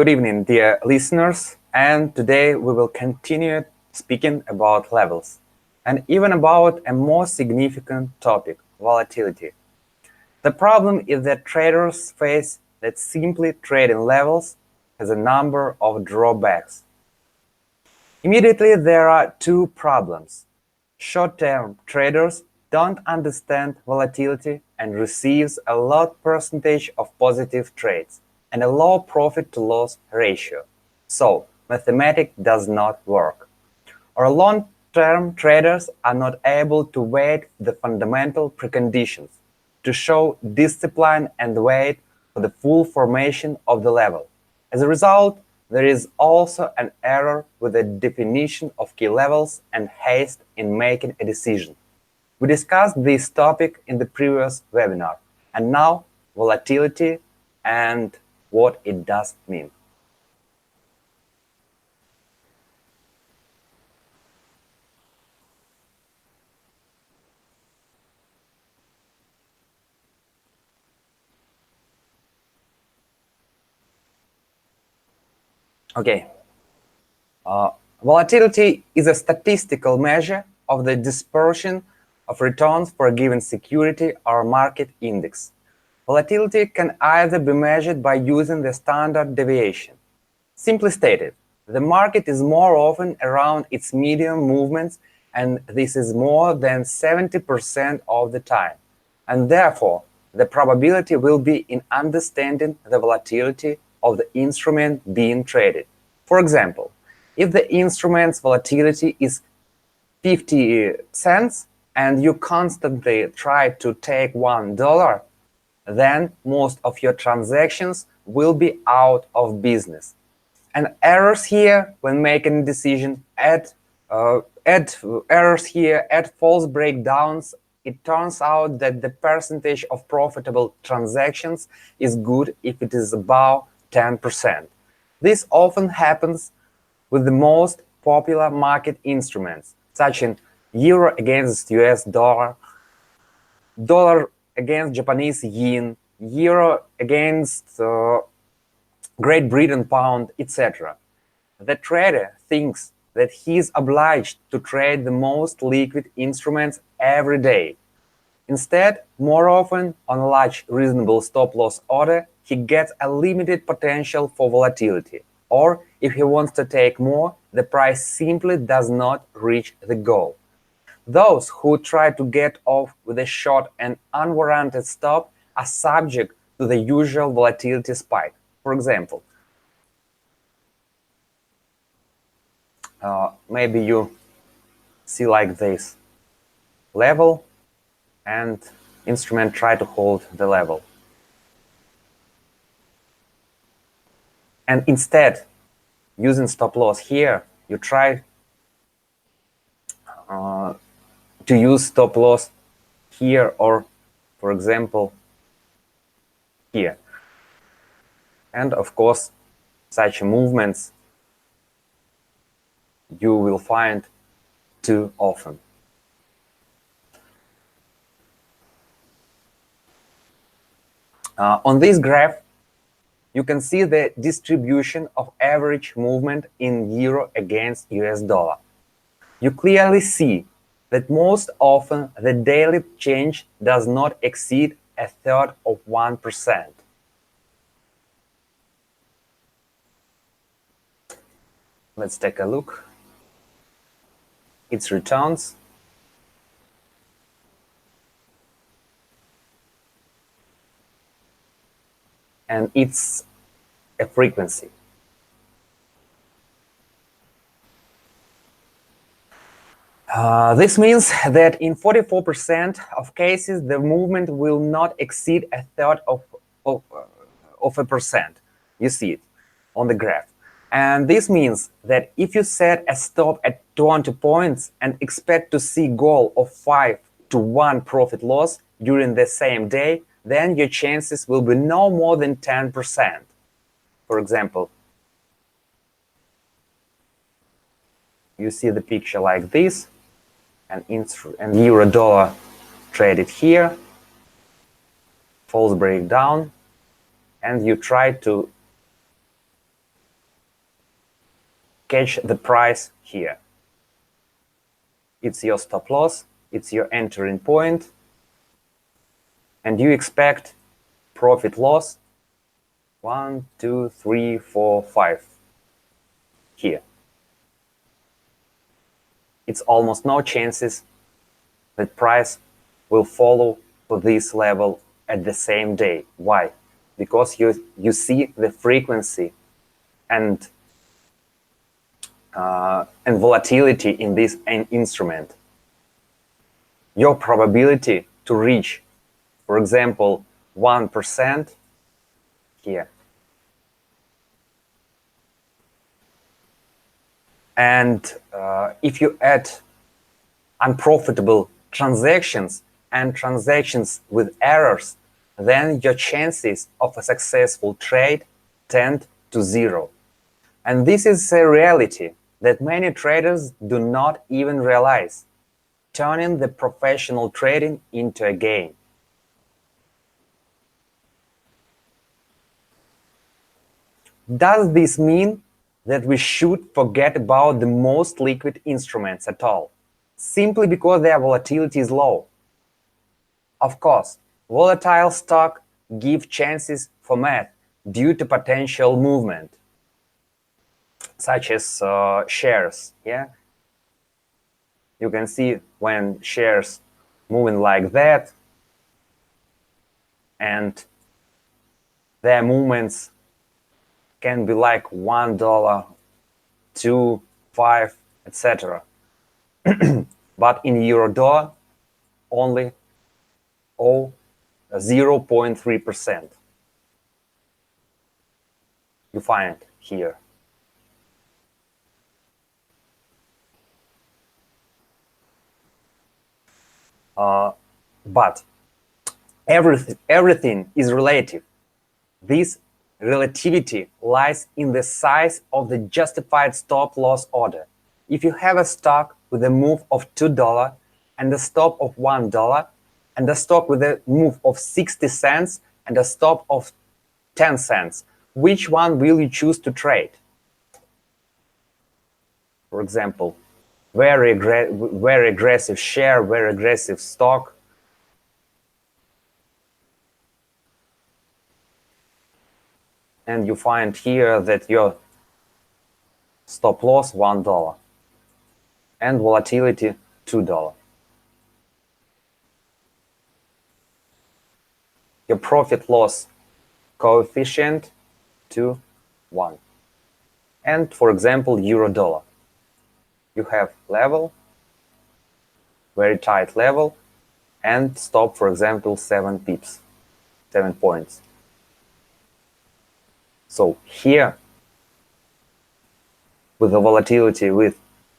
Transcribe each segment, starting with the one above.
Good evening, dear listeners, and today we will continue speaking about levels and even about a more significant topic, volatility. The problem is that traders face that simply trading levels has a number of drawbacks. Immediately, there are two problems. Short-term traders don't understand volatility and receives a low percentage of positive trades and a low profit-to-loss ratio. So, mathematics does not work. Or long-term traders are not able to wait the fundamental preconditions to show discipline and wait for the full formation of the level. As a result, there is also an error with the definition of key levels and haste in making a decision. We discussed this topic in the previous webinar, and now volatility and what it does mean. Okay. Volatility is a statistical measure of the dispersion of returns for a given security or market index. Volatility can either be measured by using the standard deviation. Simply stated, the market is more often around its median movements, and this is more than 70% of the time. And therefore, the probability will be in understanding the volatility of the instrument being traded. For example, if the instrument's volatility is 50 cents and you constantly try to take $1, then most of your transactions will be out of business. And errors here when making a decision, add errors here, add false breakdowns. It turns out that the percentage of profitable transactions is good if it is above 10%. This often happens with the most popular market instruments, such as euro against US dollar, dollar against Japanese yen, euro against Great Britain pound, etc. The trader thinks that he is obliged to trade the most liquid instruments every day. Instead, more often, on a large reasonable stop-loss order, he gets a limited potential for volatility. Or, if he wants to take more, the price simply does not reach the goal. Those who try to get off with a short and unwarranted stop are subject to the usual volatility spike. For example, maybe you see like this level and instrument try to hold the level. And instead, using stop loss here, you try to use stop loss here or, for example, here. And of course, such movements you will find too often. On this graph, you can see the distribution of average movement in euro against US dollar. You clearly see that most often the daily change does not exceed 1/3 of 1%. Let's take a look. Its returns. And it's a frequency. This means that in 44% of cases, the movement will not exceed 1/3 of a percent. You see it on the graph. And this means that if you set a stop at 20 points and expect to see goal of 5 to 1 profit loss during the same day, then your chances will be no more than 10%. For example, you see the picture like this, and euro dollar traded here, false breakdown, and you try to catch the price here. It's your stop loss, it's your entering point, and you expect profit loss 1, 2, 3, 4, 5 here. It's almost no chances that price will follow to this level at the same day. Why? Because you see the frequency and volatility in this instrument. Your probability to reach, for example, 1% here, and if you add unprofitable transactions and transactions with errors, then your chances of a successful trade tend to 0. And this is a reality that many traders do not even realize, turning the professional trading into a game. Does this mean that we should forget about the most liquid instruments at all, simply because their volatility is low? Of course, volatile stocks give chances for math due to potential movement, such as shares. Yeah, you can see when shares moving like that, and their movements can be like $1, 2, 5, etc. But in euro-dollar, only 0.3%. You find here. But everything is relative. This relativity lies in the size of the justified stop loss order. If you have a stock with a move of $2 and a stop of $1, and a stock with a move of 60 cents and a stop of 10 cents, which one will you choose to trade? For example, very aggressive share, very aggressive stock. And you find here that your stop loss $1 and volatility $2. Your profit loss coefficient to 1. And for example, euro-dollar, you have level, very tight level, and stop, for example, 7 pips, 7 points. So here, with the volatility with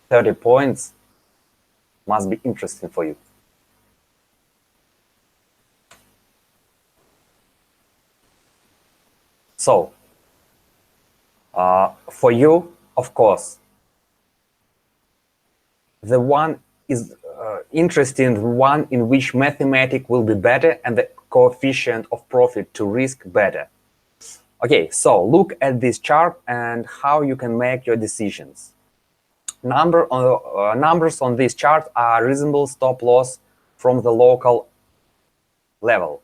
30 points, must be interesting for you. So, for you, of course, the one is interesting, one in which mathematics will be better and the coefficient of profit to risk better. Okay, so look at this chart and how you can make your decisions. Numbers on this chart are reasonable stop loss from the local level.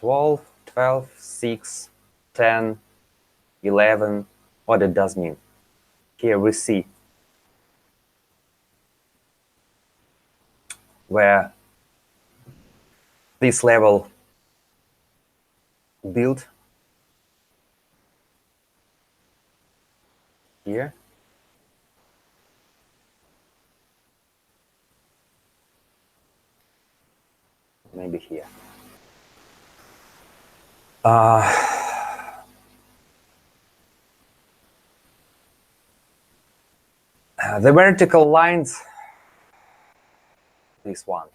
$12, 12, 6, 10, 11. What it does mean? Here we see where this level built here. Maybe here. The vertical lines, this one,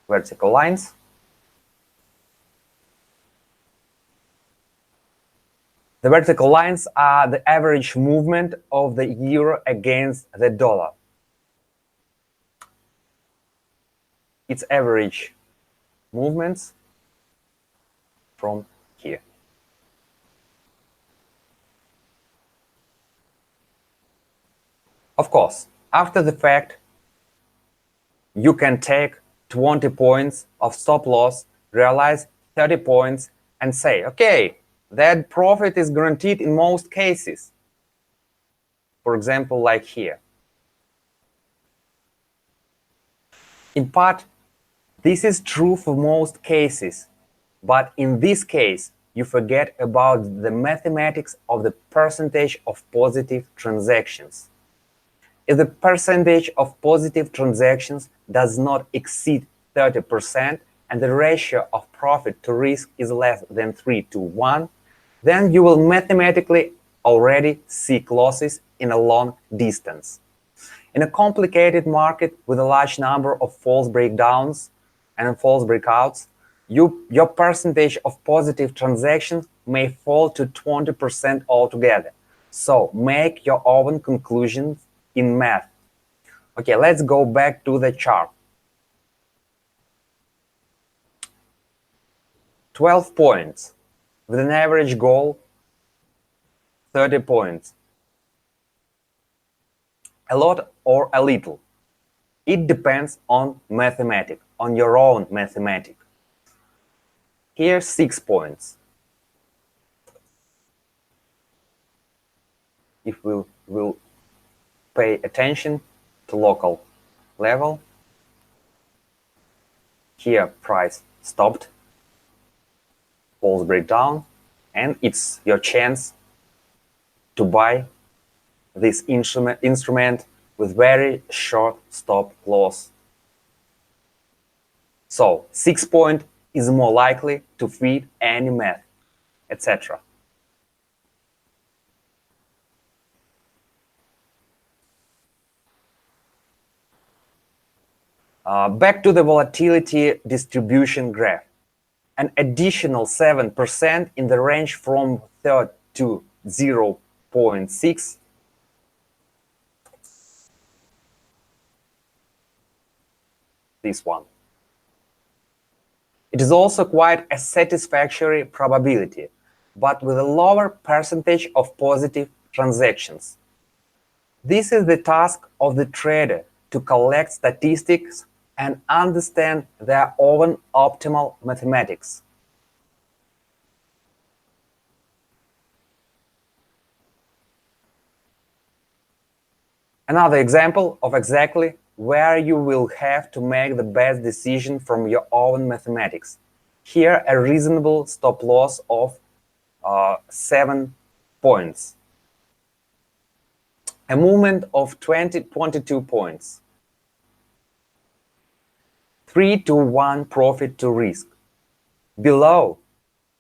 vertical lines, the vertical lines are the average movement of the euro against the dollar. Its average movements from here. Of course, after the fact, you can take 20 points of stop loss, realize 30 points, and say, okay, that profit is guaranteed in most cases. For example, like here. In part, this is true for most cases, but in this case, you forget about the mathematics of the percentage of positive transactions. If the percentage of positive transactions does not exceed 30% and the ratio of profit to risk is less than 3 to 1, then you will mathematically already seek losses in a long distance. In a complicated market with a large number of false breakdowns and false breakouts, your percentage of positive transactions may fall to 20% altogether. So make your own conclusions in math. Okay, let's go back to the chart. 12 points with an average goal 30 points. A lot or a little. It depends on mathematics, on your own mathematics. Here 6 points. If we'll pay attention to local level, here price stopped, false breakdown, and it's your chance to buy this instrument with very short stop loss. So 6 point is more likely to fit any math, etc. Back to the volatility distribution graph. An additional 7% in the range from 3 to 0.6 this one. It is also quite a satisfactory probability, but with a lower percentage of positive transactions. This is the task of the trader, to collect statistics and understand their own optimal mathematics. Another example of exactly where you will have to make the best decision from your own mathematics. Here, a reasonable stop loss of 7 points. A movement of 22 points. 3 to 1 profit to risk. Below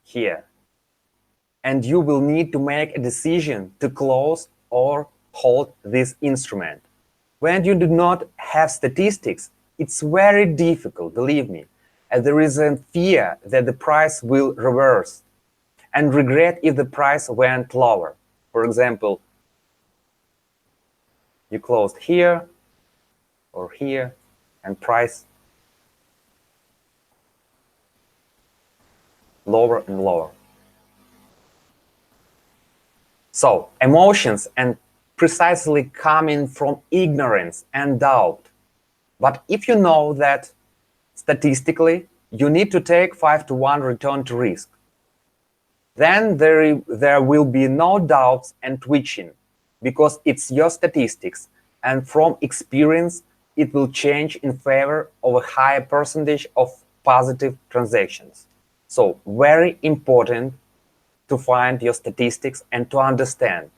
here. And you will need to make a decision to close or hold this instrument. When you do not have statistics, it's very difficult, believe me, as there is a fear that the price will reverse and regret if the price went lower. For example, you closed here or here and price lower and lower. So emotions and precisely coming from ignorance and doubt. But if you know that statistically you need to take 5 to 1 return to risk, then there will be no doubts and twitching, because it's your statistics, and from experience it will change in favor of a higher percentage of positive transactions. So very important to find your statistics and to understand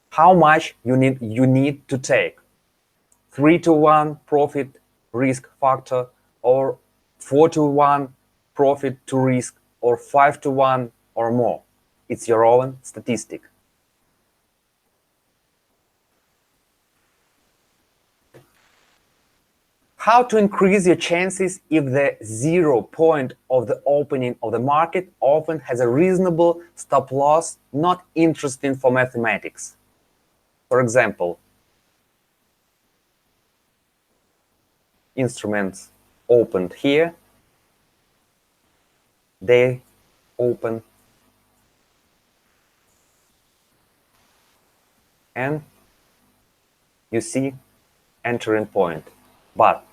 how much you need to take. 3 to 1 profit risk factor, or 4 to 1 profit to risk, or 5 to 1 or more. It's your own statistic. How to increase your chances if the 0 point of the opening of the market often has a reasonable stop loss not interesting for mathematics. For example, instruments opened here, they open, and you see entering point. But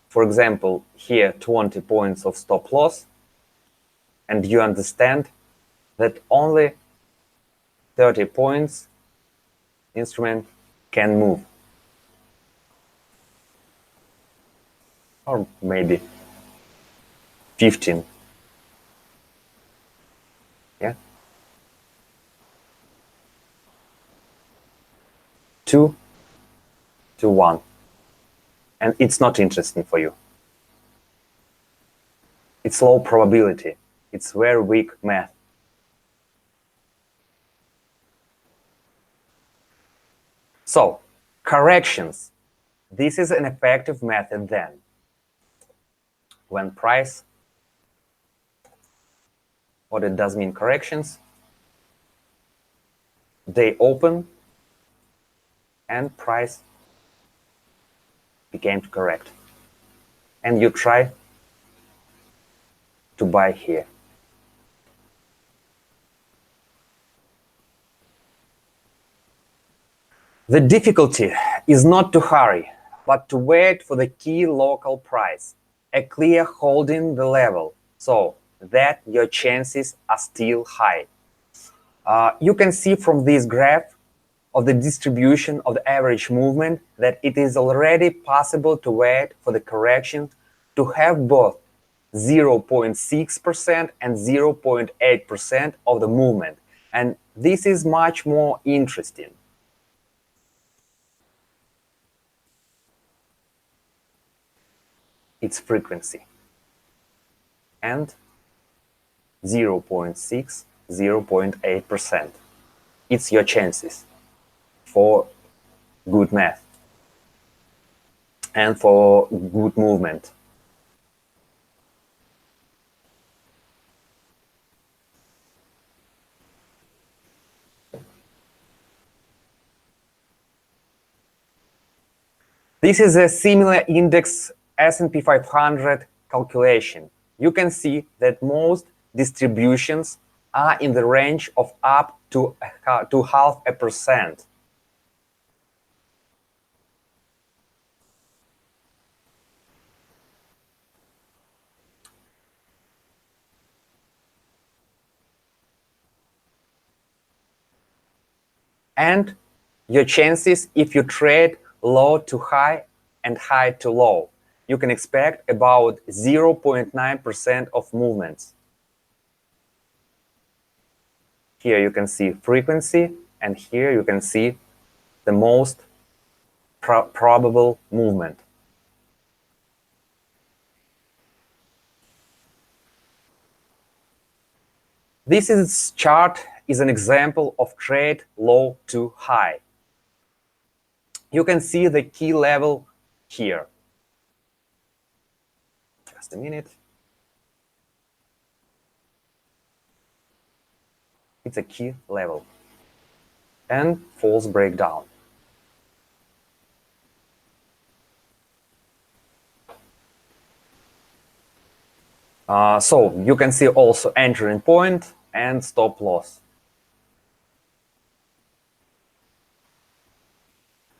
for example, here 20 points of stop loss, and you understand that only 30 points instrument can move, or maybe 15. Yeah, 2 to 1, and it's not interesting for you. It's low probability. It's very weak math. So, corrections. This is an effective method then. When price, what it does mean corrections, they open and price became to correct. And you try to buy here. The difficulty is not to hurry, but to wait for the key local price, a clear holding the level, so that your chances are still high. You can see from this graph of the distribution of the average movement that it is already possible to wait for the correction to have both 0.6% and 0.8% of the movement. And this is much more interesting. Its frequency. And 0.6, 0.8%. It's your chances for good math and for good movement. This is a similar index S&P 500 calculation. You can see that most distributions are in the range of up to 0.5%. And your chances, if you trade low to high and high to low, you can expect about 0.9% of movements. Here you can see frequency, and here you can see the most probable movement. This chart is an example of trade low to high. You can see the key level here. Just a minute. It's a key level. And false breakdown. So you can see also entering point and stop loss.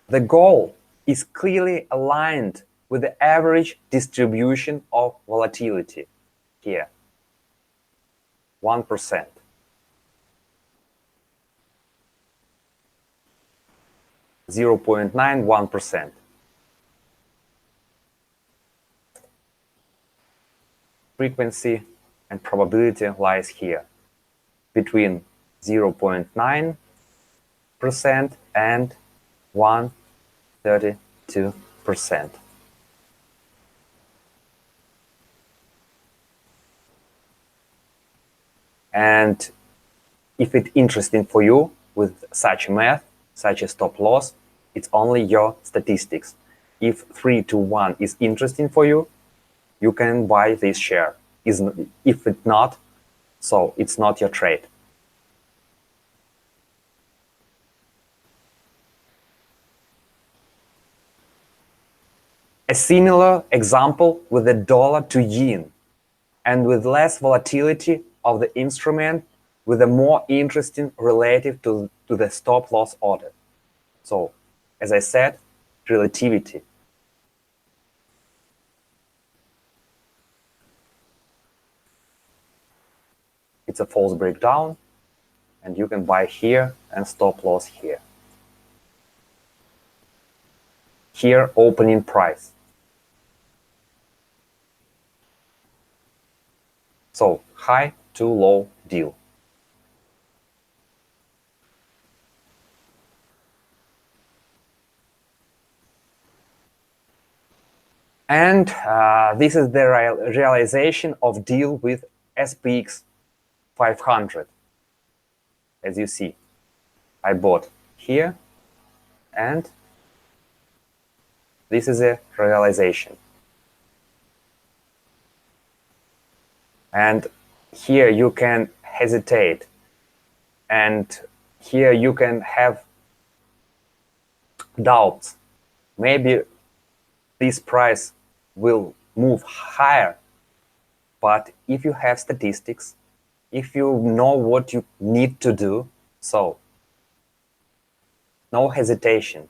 The goal is clearly aligned with the average distribution of volatility here, 1%. (0.91%). Frequency and probability lies here, between 0.9% and 132%. And if it's interesting for you with such math, such a stop loss, it's only your statistics. If 3 to 1 is interesting for you, you can buy this share. If it's not, so it's not your trade. A similar example with the dollar to yen, and with less volatility of the instrument, with a more interesting relative to the stop loss order. So as I said, relativity. It's a false breakdown, and you can buy here and stop loss here. Here, opening price. So, high to low deal. And this is the realization of deal with SPX 500. As you see, I bought here, and this is a realization. And here you can hesitate, and here you can have doubts. Maybe this price will move higher, but if you have statistics, if you know what you need to do, so no hesitation.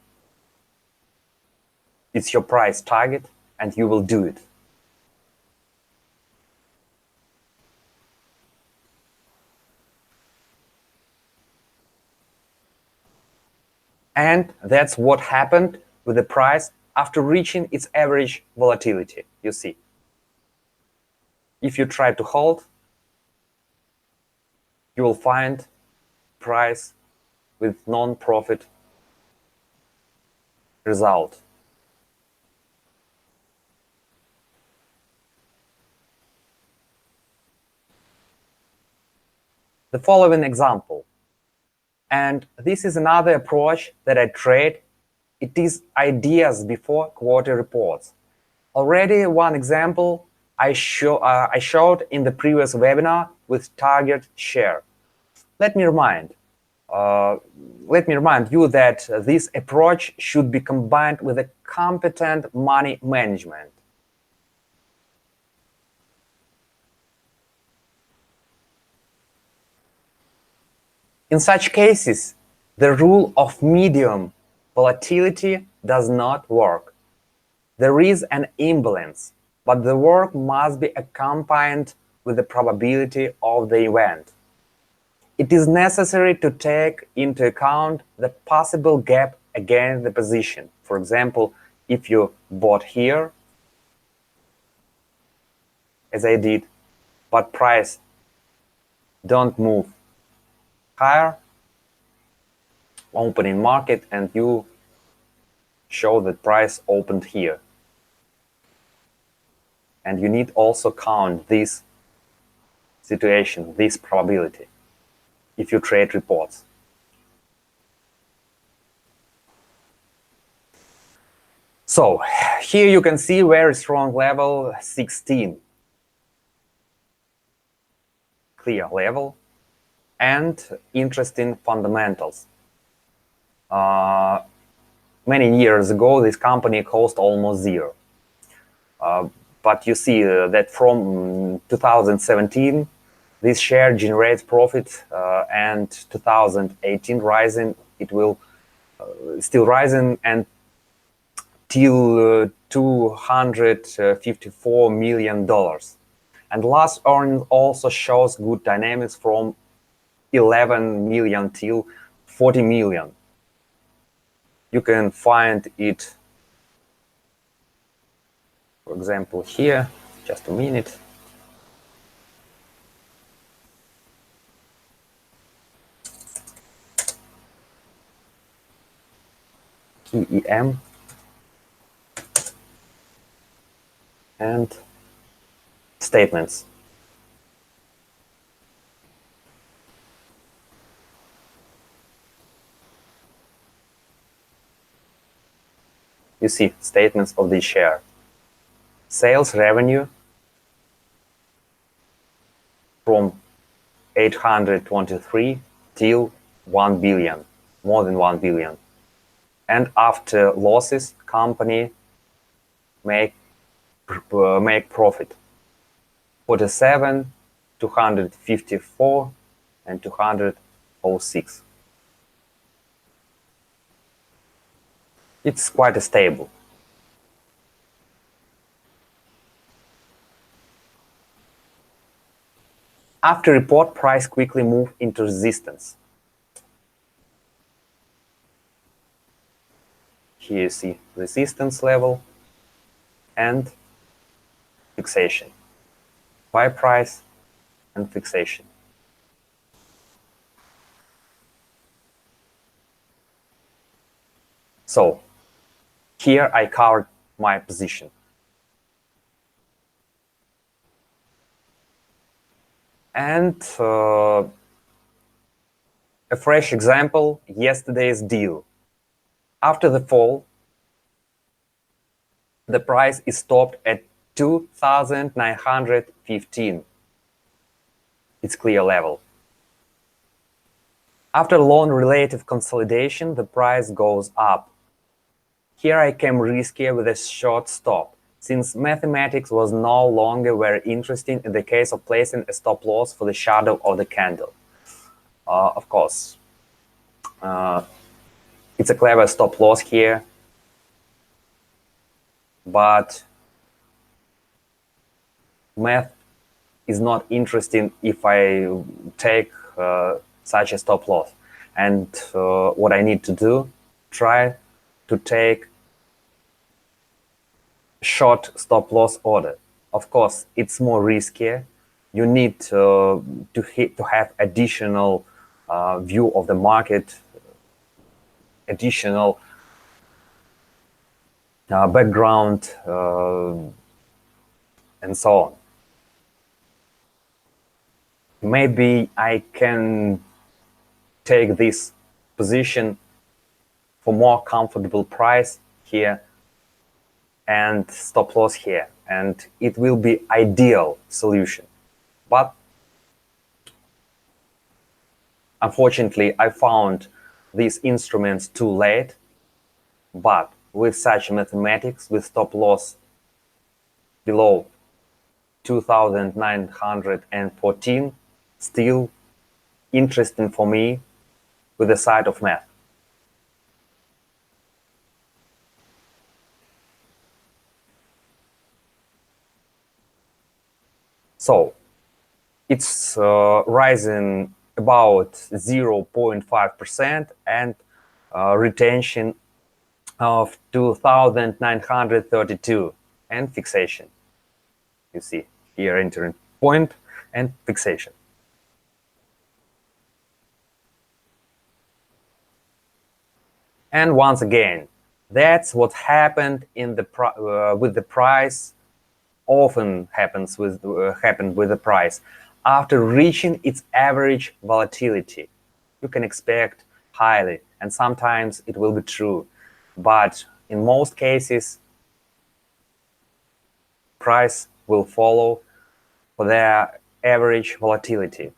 It's your price target and you will do it. And that's what happened with the price after reaching its average volatility, you see. If you try to hold, you will find price with non-profit result. The following example, and this is another approach that I trade. It is ideas before quarter reports. Already one example I showed in the previous webinar with target share. Let me remind you that this approach should be combined with a competent money management. In such cases, the rule of medium volatility does not work. There is an imbalance, but the work must be accompanied with the probability of the event. It is necessary to take into account the possible gap against the position. For example, if you bought here, as I did, but price don't move higher, opening market, and you show that price opened here. And you need also count this situation, this probability, if you trade reports. So here you can see very strong level 16, clear level, and interesting fundamentals. Many years ago, this company cost almost zero. But you see that from 2017, this share generates profit, and 2018 rising, it will still rising, and till $254 million. And last earnings also shows good dynamics from 11 million till 40 million. You can find it, for example, here, just a minute. KEM and statements. You see statements of the share. Sales revenue from 823 till 1 billion, more than 1 billion. And after losses, company make profit. 47, 254, and 206. It's quite stable. After report, price quickly moved into resistance. Here you see resistance level and fixation. Buy price and fixation. So here I covered my position. And a fresh example, yesterday's deal. After the fall, the price is stopped at 2,915. It's clear level. After long relative consolidation, the price goes up. Here I came riskier with a short stop, since mathematics was no longer very interesting in the case of placing a stop loss for the shadow of the candle. Of course, it's a clever stop loss here, but math is not interesting if I take such a stop loss. And what I need to do, try to take short stop loss order. Of course, it's more riskier. You need to have additional view of the market, additional background, and so on. Maybe I can take this position for more comfortable price here and stop loss here, and it will be ideal solution. But unfortunately, I found these instruments too late. But with such mathematics, with stop loss below 2,914, still interesting for me with the side of math. So it's rising about 0.5% and retention of 2,932 and fixation. You see here entering point and fixation. And once again, that's what happened in the with the price. Often happens with happened with the price after reaching its average volatility. You can expect highly, and sometimes it will be true, but in most cases, price will follow for their average volatility.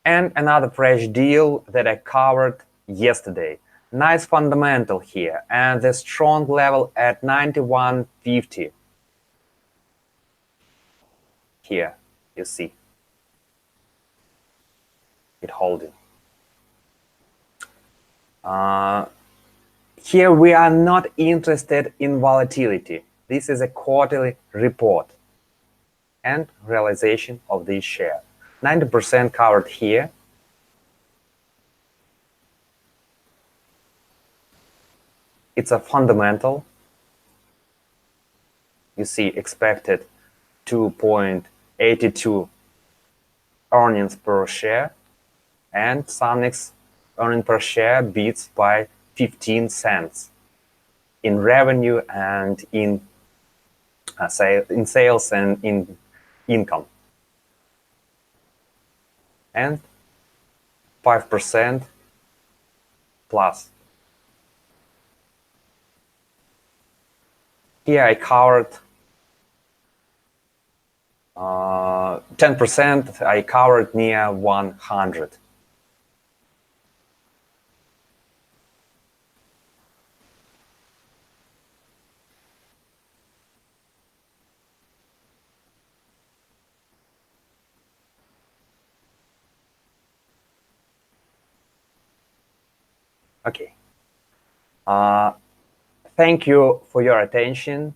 And another fresh deal that I covered yesterday. Nice fundamental here and the strong level at 91.50. Here you see it holding. Here we are not interested in volatility. This is a quarterly report and realization of this share. 90% covered here. It's a fundamental. You see expected 2.82 earnings per share, and Sunix earning per share beats by 15 cents in revenue and in sales and in income, and 5% plus. Here I covered 10%. I covered near 100. Okay. Uh, Thank you for your attention.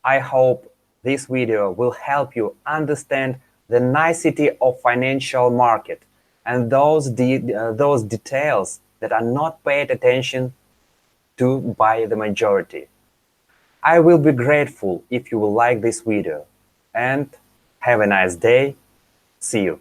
I hope this video will help you understand the nicety of financial market and those details that are not paid attention to by the majority. I will be grateful if you will like this video, and have a nice day. See you.